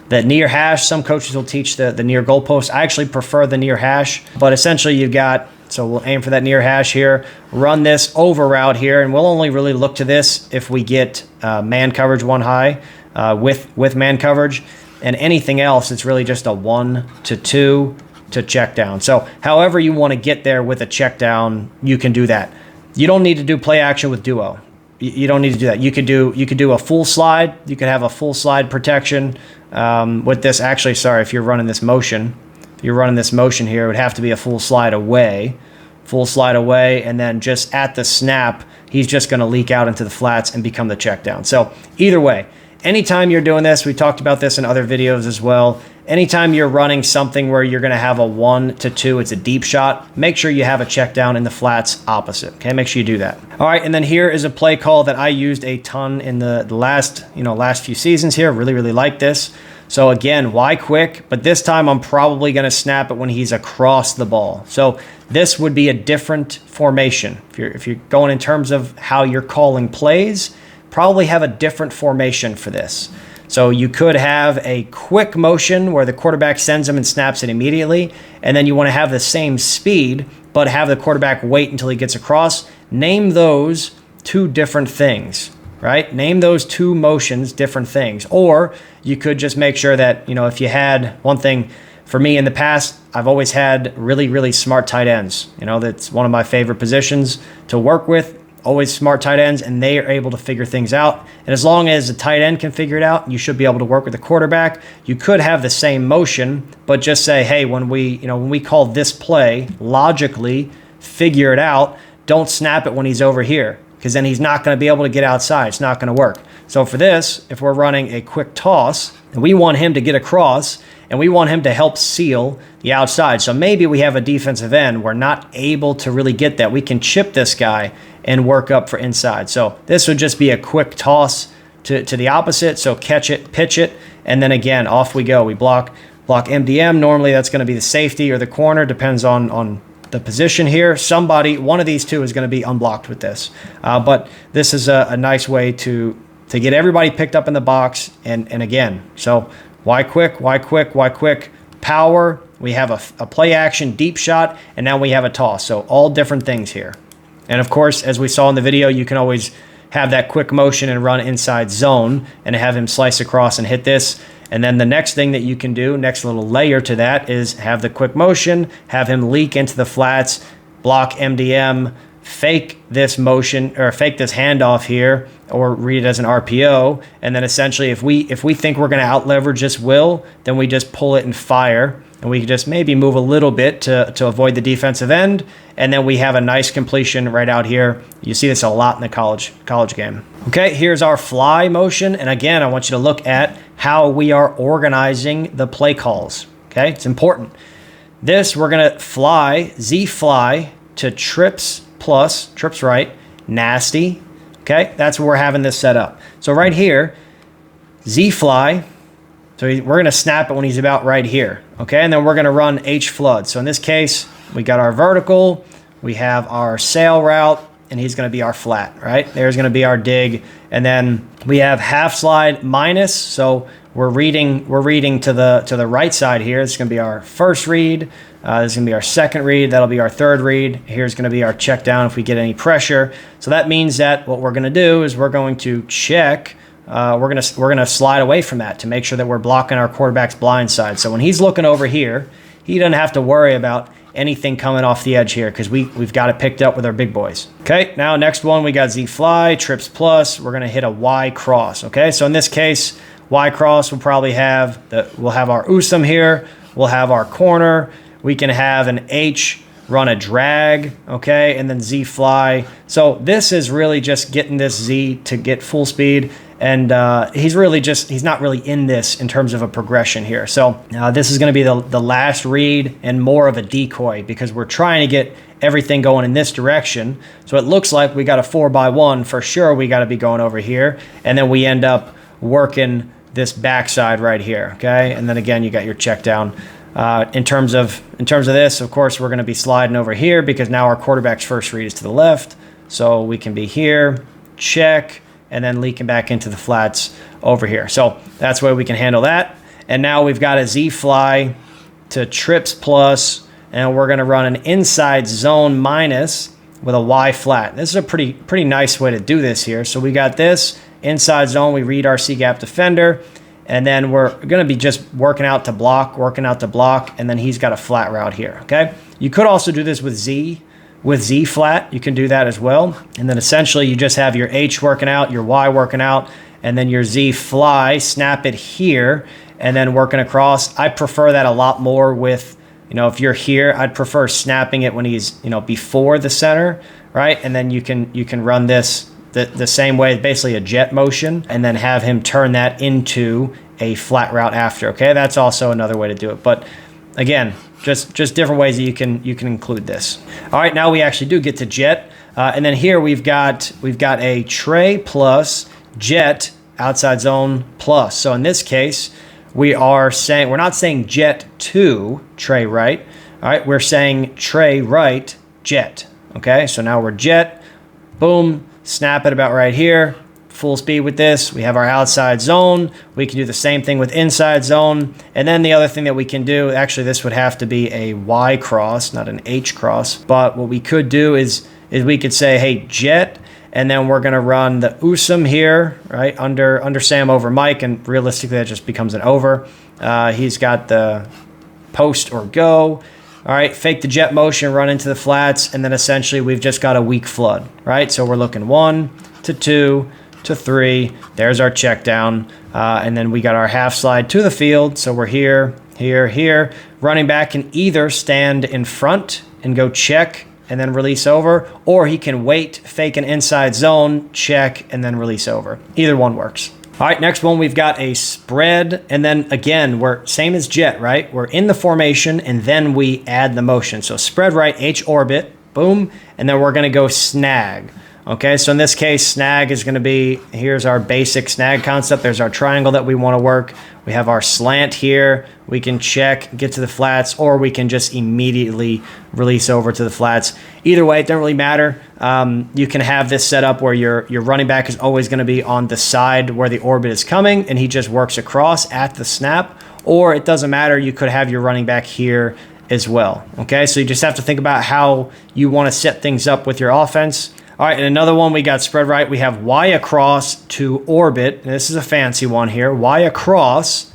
near hash. Some coaches will teach the near goal post. I actually prefer the near hash, but essentially you've got, so we'll aim for that near hash here, run this over route here, and we'll only really look to this if we get man coverage 1 high. with man coverage. And anything else, it's really just a 1 to 2 to check down. So however you want to get there with a check down, you can do that. You don't need to do play action with duo. You don't need to do that. You could do a full slide. You could have a full slide protection with this. Actually, sorry, if you're running this motion here, it would have to be a full slide away, and then just at the snap, he's just going to leak out into the flats and become the check down. So either way, anytime you're doing this, we talked about this in other videos as well. Anytime you're running something where you're going to have a 1 to 2, it's a deep shot, make sure you have a check down in the flats opposite. Okay, make sure you do that. All right, and then here is a play call that I used a ton in the last few seasons here. Really like this. So again, Y quick, but this time I'm probably going to snap it when he's across the ball. So this would be a different formation. If you're going in terms of how you're calling plays, probably have a different formation for this. So you could have a quick motion where the quarterback sends him and snaps it immediately, and then you want to have the same speed, but have the quarterback wait until he gets across. Name those two different things, right? Name those two motions different things. Or you could just make sure that, if you had one thing, for me in the past, I've always had really smart tight ends. That's one of my favorite positions to work with. Always smart tight ends, and they are able to figure things out. And as long as the tight end can figure it out, you should be able to work with the quarterback. You could have the same motion, but just say, hey, when we call this play, logically figure it out. Don't snap it when he's over here, because then he's not going to be able to get outside. It's not going to work. So for this, if we're running a quick toss, and we want him to get across, and we want him to help seal the outside. So maybe we have a defensive end. We're not able to really get that. We can chip this guy and work up for inside. So this would just be a quick toss to the opposite. So catch it, pitch it, and then again, off we go. We block MDM. Normally that's going to be the safety or the corner, depends on the position here. One of these two is going to be unblocked with this. But this is a nice way to get everybody picked up in the box. And again, so Y quick, power. We have a play action, deep shot, and now we have a toss. So all different things here. And of course, as we saw in the video, you can always have that quick motion and run inside zone and have him slice across and hit this. And then the next thing that you can do, next little layer to that, is have the quick motion, have him leak into the flats, block MDM, fake this motion or fake this handoff here, or read it as an RPO. And then essentially, if we think we're going to out leverage this will, then we just pull it and fire. And we can just maybe move a little bit to avoid the defensive end. And then we have a nice completion right out here. You see this a lot in the college game. Okay, here's our fly motion. And again, I want you to look at how we are organizing the play calls. Okay, it's important. This, we're going to fly, Z fly to trips plus, trips right, nasty. Okay, that's where we're having this set up. So right here, Z fly. So we're going to snap it when he's about right here, okay? And then we're going to run H flood. So in this case, we got our vertical, we have our sail route, and he's going to be our flat, right? There's going to be our dig. And then we have half slide minus. So we're reading to the right side here. This is going to be our first read. This is going to be our second read. That'll be our third read. Here's going to be our check down if we get any pressure. So that means that what we're going to do is we're going to check. We're gonna slide away from that to make sure that we're blocking our quarterback's blind side. So when he's looking over here, he doesn't have to worry about anything coming off the edge here because we've got it picked up with our big boys. Okay, now next one, we got Z fly, trips plus. We're gonna hit a Y cross. Okay, so in this case, Y cross will probably have we'll have our USM here, we'll have our corner, we can have an H run a drag, okay, and then Z fly. So this is really just getting this Z to get full speed. And he's not really in this in terms of a progression here. So this is going to be the last read and more of a decoy because we're trying to get everything going in this direction. So it looks like we got a 4x1 for sure. We got to be going over here. And then we end up working this backside right here. Okay. And then again, you got your check down. In terms of this, of course, we're going to be sliding over here because now our quarterback's first read is to the left. So we can be here, check, and then leaking back into the flats over here. So that's where we can handle that. And now we've got a Z fly to trips plus, and we're going to run an inside zone minus with a Y flat. This is a pretty nice way to do this here. So we got this Inside zone, we read our C-gap defender. And then we're going to be just working out to block, and then he's got a flat route here, okay? You could also do this with Z flat. You can do that as well. And then essentially you just have your H working out, your Y working out, and then your Z fly, snap it here, and then working across. I prefer that a lot more with, if you're here, I'd prefer snapping it when he's, before the center, right? And then you can run this the same way, basically a jet motion, and then have him turn that into a flat route after, okay? That's also another way to do it. But again, just different ways that you can include this. All right, now we actually do get to jet. And then here we've got a tray plus jet outside zone plus. So in this case, we're not saying jet to tray right. All right, we're saying tray right, jet. Okay, so now we're jet, boom, snap it about right here, full speed with this. We have our outside zone. We can do the same thing with inside zone. And then the other thing that we can do, actually this would have to be a Y cross, not an H cross. But what we could do is we could say, hey, jet, and then we're gonna run the USM here, right, under Sam over Mike, and realistically that just becomes an over. He's got the post or go. All right, fake the jet motion, run into the flats, and then essentially we've just got a weak flood, right? So we're looking 1 to 2 to 3. There's our check down. And then we got our half slide to the field. So we're here, here, here. Running back can either stand in front and go check and then release over, or he can wait, fake an inside zone, check, and then release over. Either one works. All right, next one, we've got a spread. And then again, we're same as jet, right? We're in the formation and then we add the motion. So spread right, H orbit, boom. And then we're gonna go snag. Okay, so in this case, snag is gonna be, here's our basic snag concept. There's our triangle that we wanna work. We have our slant here. We can check, get to the flats, or we can just immediately release over to the flats. Either way, it doesn't really matter. You can have this set up where your running back is always gonna be on the side where the orbit is coming, and he just works across at the snap, or it doesn't matter. You could have your running back here as well, okay? So you just have to think about how you wanna set things up with your offense. All right, and another one, we got spread right. We have Y across to orbit. And this is a fancy one here. Y across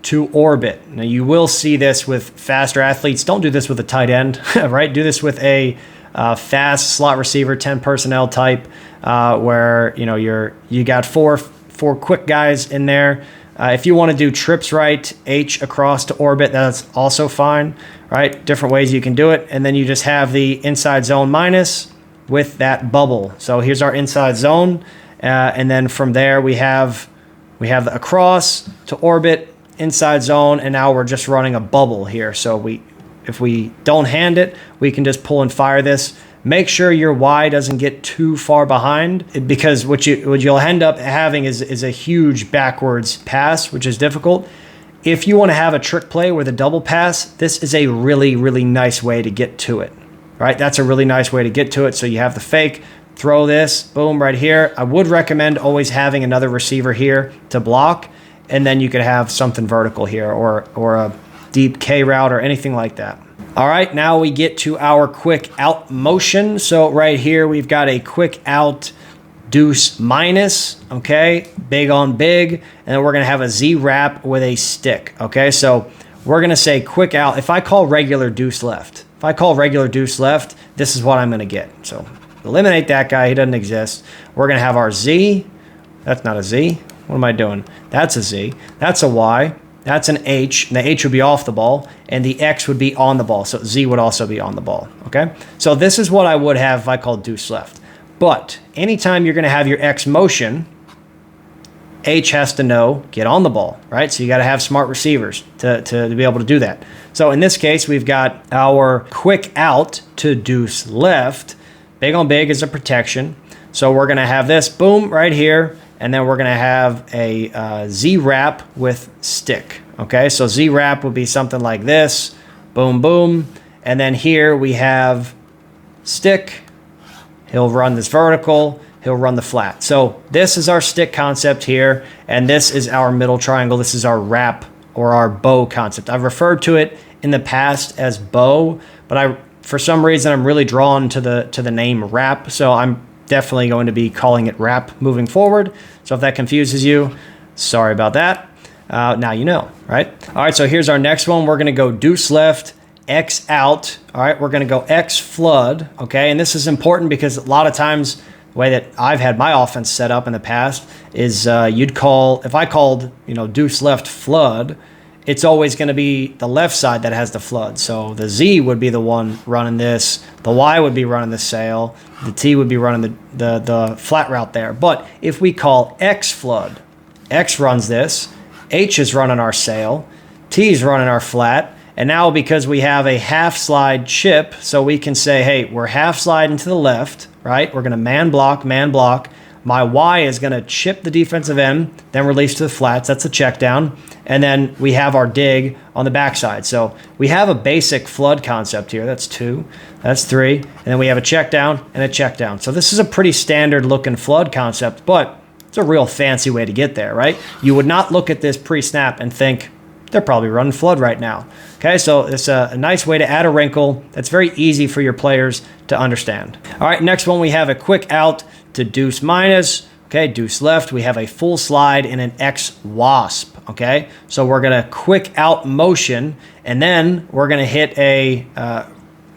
to orbit. Now, you will see this with faster athletes. Don't do this with a tight end, right? Do this with a fast slot receiver, 10 personnel type, where you got four quick guys in there. If you want to do trips right, H across to orbit, that's also fine, right? Different ways you can do it. And then you just have the inside zone minus with that bubble. So here's our inside zone. And then from there, we have the across to orbit, inside zone, and now we're just running a bubble here. So if we don't hand it, we can just pull and fire this. Make sure your Y doesn't get too far behind, because what you'll end up having is a huge backwards pass, which is difficult. If you want to have a trick play with a double pass, this is a really, really nice way to get to it. Right, that's a really nice way to get to it. So you have the fake, throw this, boom, right here. I would recommend always having another receiver here to block, and then you could have something vertical here, or a deep K route or anything like that. All right, now we get to our quick out motion. So right here, we've got a quick out deuce minus, okay, big on big, and then we're gonna have a Z wrap with a stick, okay? So we're gonna say quick out. If I call regular deuce left, this is what I'm going to get. So eliminate that guy. He doesn't exist. We're going to have our Z. That's not a Z. What am I doing? That's a Z. That's a Y. That's an H. And the H would be off the ball, and the X would be on the ball. So Z would also be on the ball. Okay? So this is what I would have if I called deuce left. But anytime you're going to have your X motion, H has to know, get on the ball, right? So you got to have smart receivers to be able to do that. So in this case, we've got our quick out to deuce left. Big on big is a protection. So we're going to have this, boom, right here. And then we're going to have a Z wrap with stick. Okay, so Z wrap would be something like this. Boom, boom. And then here we have stick. He'll run this vertical. He'll run the flat. So this is our stick concept here, and this is our middle triangle. This is our wrap or our bow concept. I've referred to it in the past as bow, but for some reason I'm really drawn to the name wrap. So I'm definitely going to be calling it wrap moving forward. So if that confuses you, sorry about that. Now you know, right? All right, so here's our next one. We're going to go deuce left, X out. All right, we're going to go X flood, okay? And this is important because a lot of times the way that I've had my offense set up in the past is if I called, deuce left flood, it's always going to be the left side that has the flood. So the Z would be the one running this, the Y would be running the sail, the T would be running the flat route there. But if we call X flood, X runs this, H is running our sail, T is running our flat, and now because we have a half slide chip, so we can say, hey, we're half sliding to the left, right? We're going to man block. My Y is going to chip the defensive end, then release to the flats. That's a check down. And then we have our dig on the backside. So we have a basic flood concept here. That's 2, that's 3. And then we have a check down and a check down. So this is a pretty standard looking flood concept, but it's a real fancy way to get there, right? You would not look at this pre-snap and think, they're probably running flood right now. Okay, so it's a nice way to add a wrinkle that's very easy for your players to understand. All right, next one, we have a quick out to deuce minus. Okay, deuce left, we have a full slide and an X wasp. Okay, so we're gonna quick out motion, and then we're gonna hit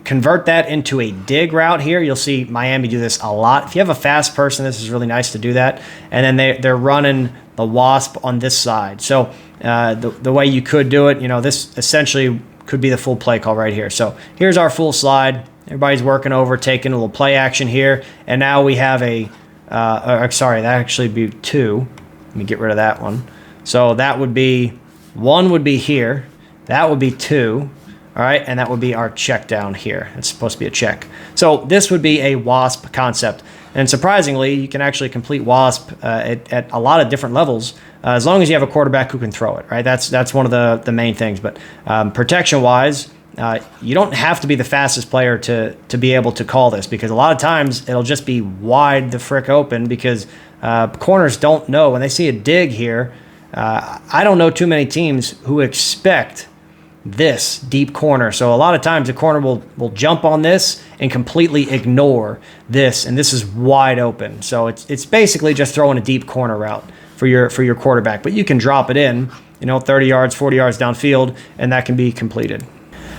convert that into a dig route here. You'll see Miami do this a lot. If you have a fast person, this is really nice to do that. And then they're running the wasp on this side. So the way you could do it, this essentially could be the full play call right here. So here's our full slide. Everybody's working over, taking a little play action here. And now we have that actually be 2. Let me get rid of that one. So that would be 1 would be here. That would be 2. All right, and that would be our check down here. It's supposed to be a check. So this would be a wasp concept. And surprisingly, you can actually complete wasp at a lot of different levels as long as you have a quarterback who can throw it, right? That's one of the main things. But protection-wise, you don't have to be the fastest player to be able to call this, because a lot of times it'll just be wide the frick open because corners don't know. When they see a dig here, I don't know too many teams who expect this deep corner. So a lot of times the corner will jump on this and completely ignore this, and this is wide open. So it's basically just throwing a deep corner route for your quarterback, but you can drop it in, 30 yards, 40 yards downfield, and that can be completed.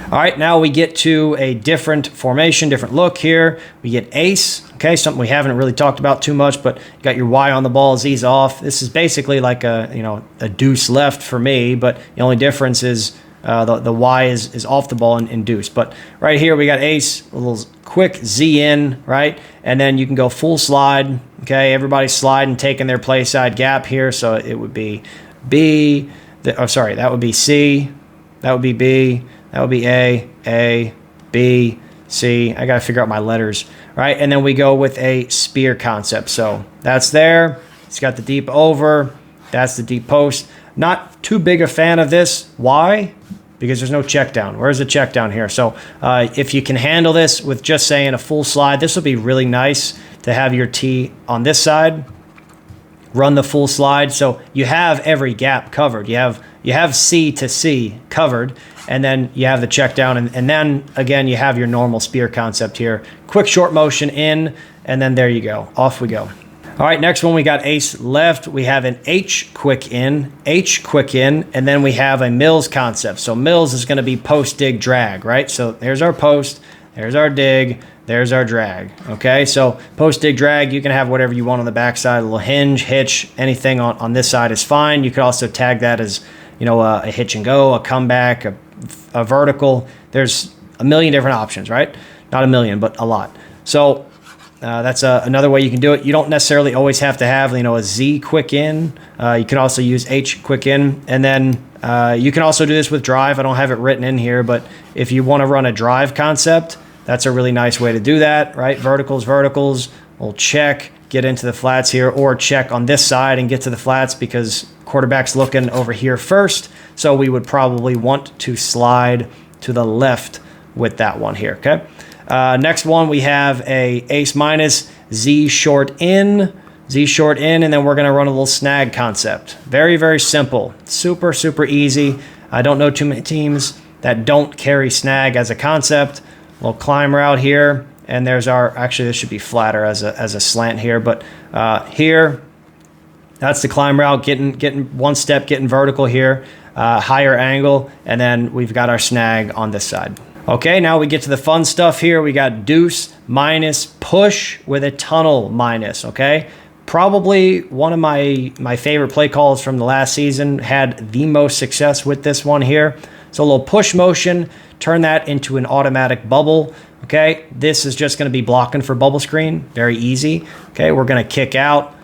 All right, now we get to a different formation, different look here. We get ace, okay, something we haven't really talked about too much, but you got your Y on the ball, Z's off. This is basically like a deuce left for me, but the only difference is the Y is off the ball in deuce. But right here we got ace, a little quick Z in, right? And then you can go full slide, okay? Everybody's sliding, taking their play side gap here. So it would be B, that would be C, that would be B, that would be A, B, C. I got to figure out my letters, right? And then we go with a spear concept. So that's there. It's got the deep over. That's the deep post. Not too big a fan of this. Why? Because there's no check down. Where's the check down here? So if you can handle this with just saying a full slide, this would be really nice to have your T on this side. Run the full slide. So you have every gap covered. You have C to C covered, and then you have the check down, and then again you have your normal spear concept here. Quick short motion in, and then there you go. Off we go. All right, next one we got ace left. We have an H quick in, and then we have a Mills concept. So Mills is going to be post dig drag, right? So there's our post, there's our dig, there's our drag. Okay, so post dig drag, you can have whatever you want on the backside, a little hinge, hitch, anything on this side is fine. You could also tag that as a hitch and go, a comeback, a vertical. There's a million different options, right? Not a million, but a lot. So that's another way you can do it. You don't necessarily always have to have a Z quick in. You can also use H quick in, and then you can also do this with drive. I don't have it written in here, but if you want to run a drive concept, that's a really nice way to do that, right? Verticals, we'll check, get into the flats here, or check on this side and get to the flats because quarterback's looking over here first. So we would probably want to slide to the left with that one here, okay? Next one, we have a ace minus, Z short in, and then we're going to run a little snag concept. Very, very simple. Super, super easy. I don't know too many teams that don't carry snag as a concept. A little climb route here, and there's our, actually this should be flatter as a slant here, but here, that's the climb route, getting one step, getting vertical here, higher angle, and then we've got our snag on this side. Okay, now we get to the fun stuff here. We got deuce minus push with a tunnel minus, okay? Probably one of my favorite play calls from the last season, had the most success with this one here. So a little push motion, turn that into an automatic bubble, okay? This is just gonna be blocking for bubble screen, very easy. Okay, we're gonna kick out.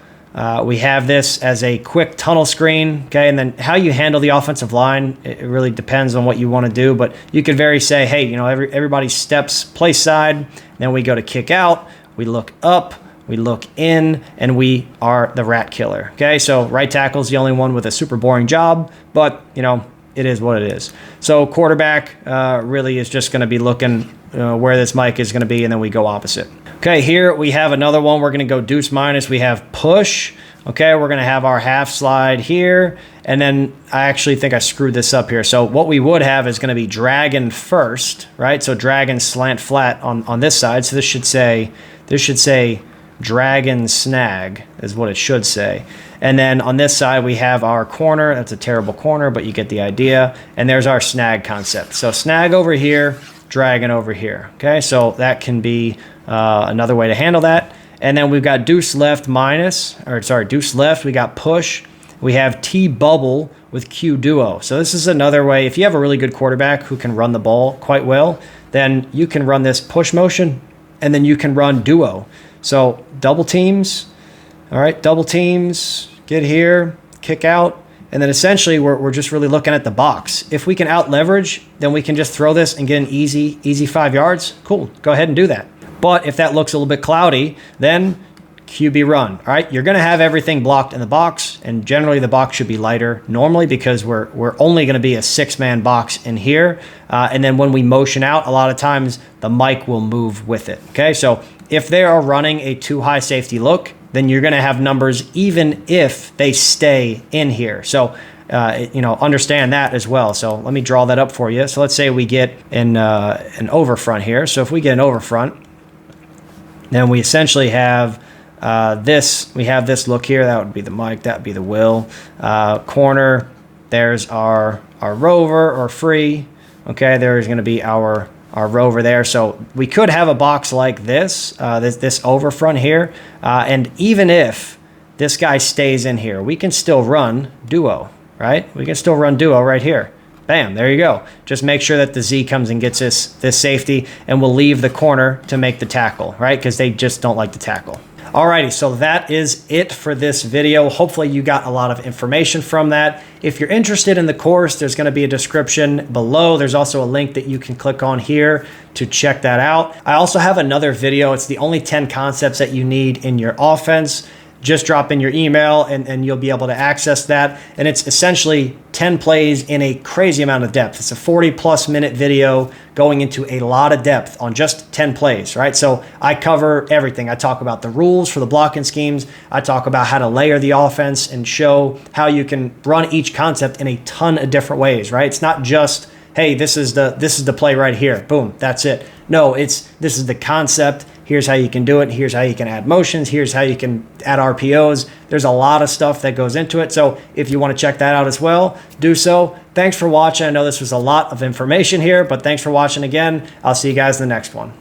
We have this as a quick tunnel screen, okay? And then how you handle the offensive line, it really depends on what you want to do, but you could very say, hey, you know, everybody steps place side, then we go to kick out, we look up, we look in, and we are the rat killer, okay? So right tackle is the only one with a super boring job, but, you know, it is what it is. So quarterback really is just going to be looking where this mic is going to be, and then we go opposite. Okay, here we have another one. We're going to go deuce minus. We have push. Okay, we're going to have our half slide here. And then I actually think I screwed this up here. So what we would have is going to be dragon first, right? So dragon slant flat on this side. So this should say dragon snag is what it should say. And then on this side, we have our corner. That's a terrible corner, but you get the idea. And there's our snag concept. So snag over here, dragon over here. Okay, so that can be another way to handle that. And then we've got deuce left minus, or sorry, deuce left. We got push. We have T bubble with Q duo. So this is another way. If you have a really good quarterback who can run the ball quite well, then you can run this push motion, and then you can run duo. So double teams. All right, double teams. Get here, kick out. And then essentially we're just really looking at the box. If we can out leverage, then we can just throw this and get an easy 5 yards. Cool, go ahead and do that. But if that looks a little bit cloudy, then QB run. All right, you're gonna have everything blocked in the box, and generally the box should be lighter normally because we're only gonna be a 6-man box in here. And then when we motion out, a lot of times the mic will move with it, okay? So if they are running a too high safety look, then you're gonna have numbers even if they stay in here. So, you know, understand that as well. So let me draw that up for you. So let's say we get an overfront here. So if we get an overfront, then we essentially have this. We have this look here. That would be the mic. That would be the will. Corner. There's our rover or free. Okay, there's gonna be our rover there. So we could have a box like this, this over front here. And even if this guy stays in here, we can still run duo, right? We can still run duo right here. Bam, there you go. Just make sure that the Z comes and gets this safety, and we'll leave the corner to make the tackle, right? Because they just don't like to tackle. Alrighty, so that is it for this video. Hopefully you got a lot of information from that. If you're interested in the course, there's going to be a description below. There's also a link that you can click on here to check that out. I also have another video. It's the only 10 concepts that you need in your offense. Just drop in your email and you'll be able to access that. And it's essentially 10 plays in a crazy amount of depth. It's a 40+ minute video going into a lot of depth on just 10 plays, right? So I cover everything. I talk about the rules for the blocking schemes. I talk about how to layer the offense and show how you can run each concept in a ton of different ways, right? It's not just, hey, this is the play right here. Boom, that's it. No, this is the concept. Here's how you can do it. Here's how you can add motions. Here's how you can add RPOs. There's a lot of stuff that goes into it. So if you want to check that out as well, do so. Thanks for watching. I know this was a lot of information here, but thanks for watching again. I'll see you guys in the next one.